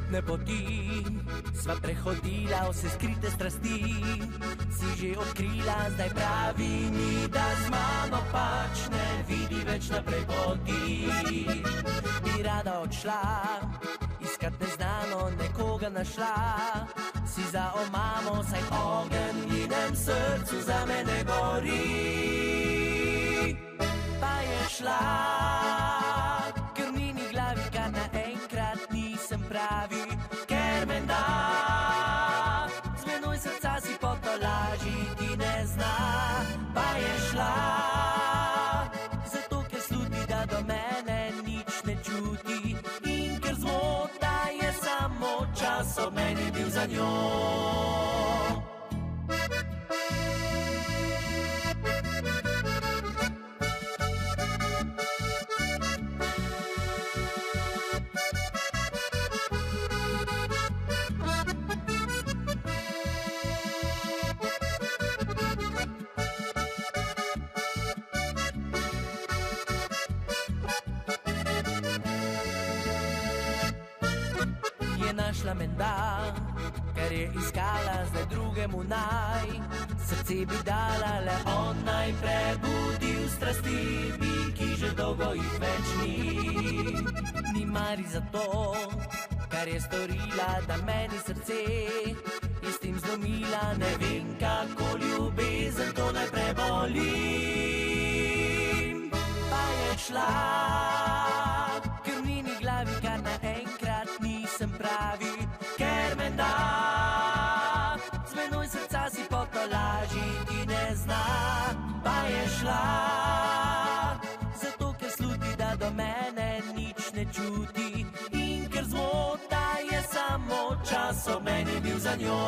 Čudne poti sva prehodila, vse skrite strasti si že odkrila, zdaj pravi mi, da z mano pač ne vidi več naprej poti. Bi rada odšla, iskat neznano, nekoga našla, si za omamo, saj ogen v njenem srcu za mene gori. Pa je šla, ker v njeni glavi kar naenkrat nisem pravi, ker menda z menoj srca si potolažiti ne zna. Pa je šla, zato ker sluti, da do mene nič ne čuti, in ker zmota je samo čas ob meni bil za njo. Našla menda, kar je iskala, zdaj drugemu naj srce bi dala, le on naj prebudil strasti, ki že dolgo jih več ni. Ni mari za to, kar je storila, da meni srce je s tem zlomila. Ne vem, kako ljubezen to naj prebolim. Pa je šla, ker v njeni glavi kar naenkrat nisem pravi, ker menda z menoj srca si potolažiti ne zna. Pa je šla, zato ker sluti, da do mene nič ne čuti, in ker zmota je samo čas ob meni bil za njo.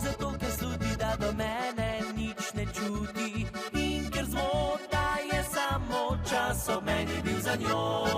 Zato ker sluti, da do mene nič ne čuti, in ker zmota je samo čas ob meni bil za njo.